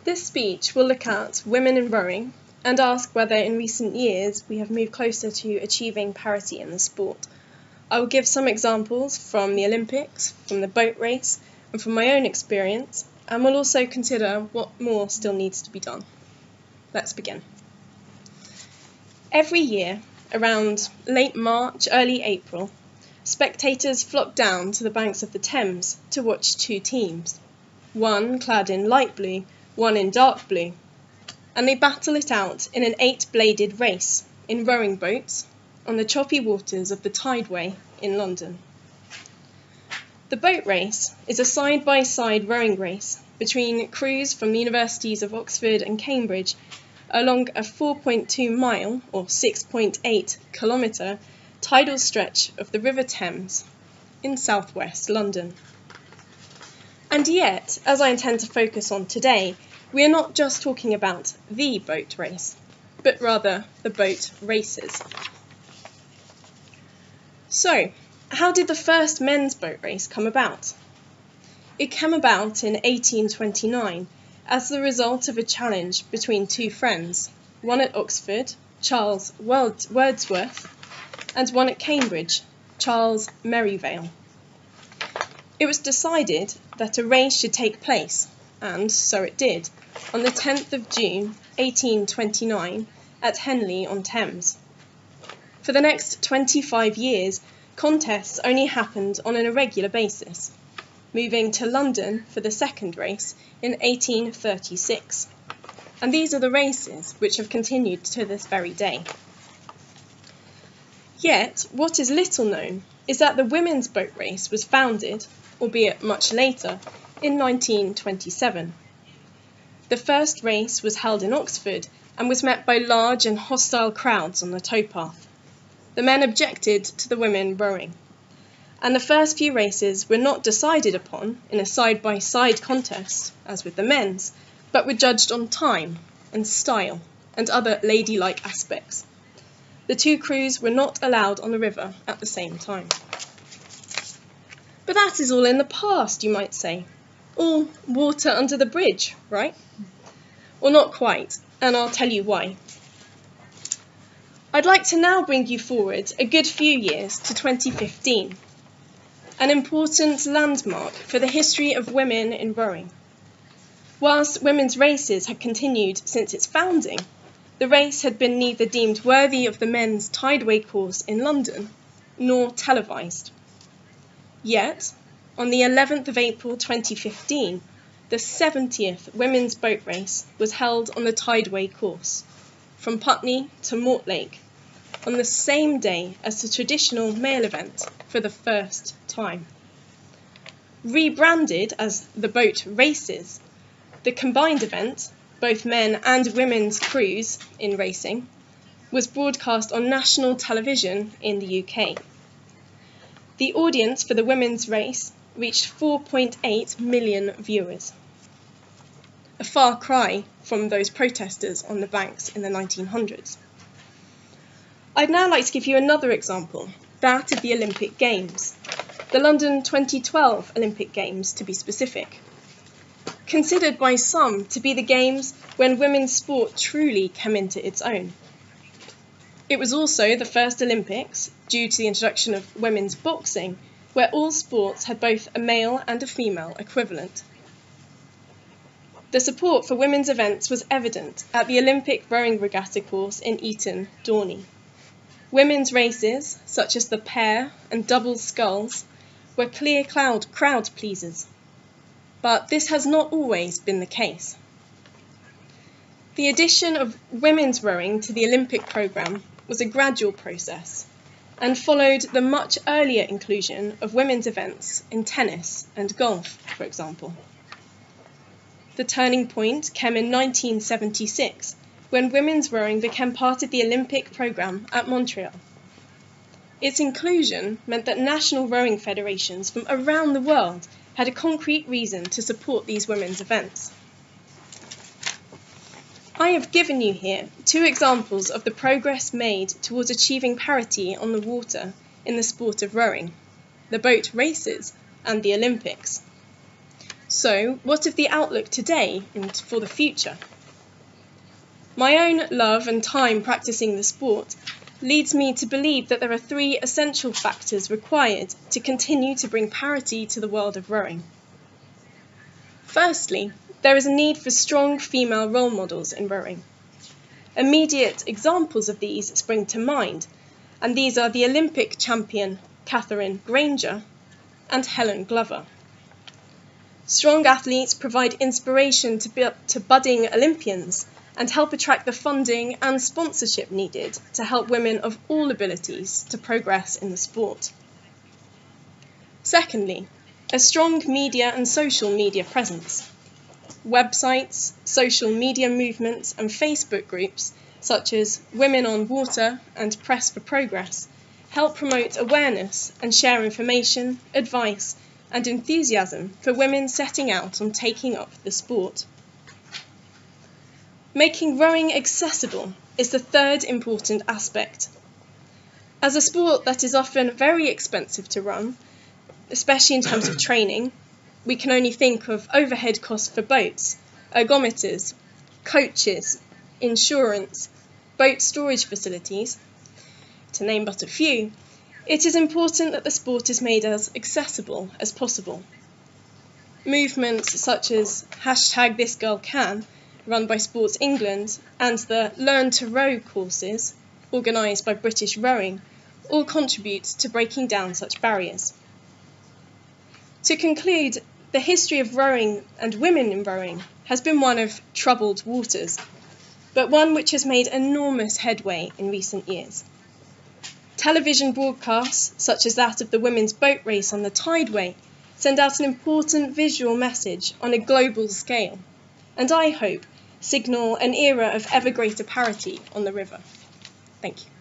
This speech will look at women in rowing and ask whether in recent years we have moved closer to achieving parity in the sport. I will give some examples from the Olympics, from the boat race, and from my own experience, and we'll also consider what more still needs to be done. Let's begin. Every year, around late March, early April, spectators flock down to the banks of the Thames to watch two teams, one clad in light blue, one in dark blue, and they battle it out in an 8-bladed race in rowing boats on the choppy waters of the Tideway in London. The boat race is a side-by-side rowing race between crews from the universities of Oxford and Cambridge along a 4.2-mile or 6.8-kilometre tidal stretch of the River Thames in southwest London. And yet, as I intend to focus on today, we are not just talking about the boat race, but rather the boat races. So, how did the first men's boat race come about? It came about in 1829 as the result of a challenge between two friends, one at Oxford, Charles Wordsworth, and one at Cambridge, Charles Merivale. It was decided that a race should take place, and so it did, on the 10th of June 1829 at Henley-on-Thames. For the next 25 years, contests only happened on an irregular basis, moving to London for the second race in 1836. And these are the races which have continued to this very day. Yet, what is little known is that the women's boat race was founded, albeit much later, in 1927. The first race was held in Oxford and was met by large and hostile crowds on the towpath. The men objected to the women rowing, and the first few races were not decided upon in a side-by-side contest, as with the men's, but were judged on time and style and other ladylike aspects. The two crews were not allowed on the river at the same time. But that is all in the past, you might say. All water under the bridge, right? Well, not quite, and I'll tell you why. I'd like to now bring you forward a good few years to 2015, an important landmark for the history of women in rowing. Whilst women's races had continued since its founding, the race had been neither deemed worthy of the men's Tideway course in London, nor televised. Yet, on the 11th of April 2015, the 70th women's boat race was held on the Tideway course, from Putney to Mortlake, on the same day as the traditional male event for the first time. Rebranded as the boat races, the combined event, both men and women's crews in racing, was broadcast on national television in the UK. The audience for the women's race reached 4.8 million viewers, a far cry from those protesters on the banks in the 1900s. I'd now like to give you another example, that of the Olympic Games, the London 2012 Olympic Games to be specific. Considered by some to be the games when women's sport truly came into its own. It was also the first Olympics, due to the introduction of women's boxing, where all sports had both a male and a female equivalent. The support for women's events was evident at the Olympic rowing regatta course in Eton, Dorney. Women's races, such as the pair and double sculls, were clear crowd pleasers. But this has not always been the case. The addition of women's rowing to the Olympic programme was a gradual process and followed the much earlier inclusion of women's events in tennis and golf, for example. The turning point came in 1976, when women's rowing became part of the Olympic programme at Montreal. Its inclusion meant that national rowing federations from around the world had a concrete reason to support these women's events. I have given you here two examples of the progress made towards achieving parity on the water in the sport of rowing, the boat races and the Olympics. So, what of the outlook today and for the future? My own love and time practicing the sport leads me to believe that there are three essential factors required to continue to bring parity to the world of rowing. Firstly, there is a need for strong female role models in rowing. Immediate examples of these spring to mind, and these are the Olympic champion Catherine Granger and Helen Glover. Strong athletes provide inspiration to budding Olympians and help attract the funding and sponsorship needed to help women of all abilities to progress in the sport. Secondly, a strong media and social media presence. Websites, social media movements and Facebook groups such as Women on Water and Press for Progress help promote awareness and share information, advice and enthusiasm for women setting out on taking up the sport. Making rowing accessible is the third important aspect. As a sport that is often very expensive to run, especially in terms of training, we can only think of overhead costs for boats, ergometers, coaches, insurance, boat storage facilities, to name but a few. It is important that the sport is made as accessible as possible. Movements such as #ThisGirlCan, run by Sports England, and the Learn to Row courses, organised by British Rowing, all contribute to breaking down such barriers. To conclude, the history of rowing and women in rowing has been one of troubled waters, but one which has made enormous headway in recent years. Television broadcasts, such as that of the women's boat race on the Tideway, send out an important visual message on a global scale, and I hope signal an era of ever greater parity on the river. Thank you.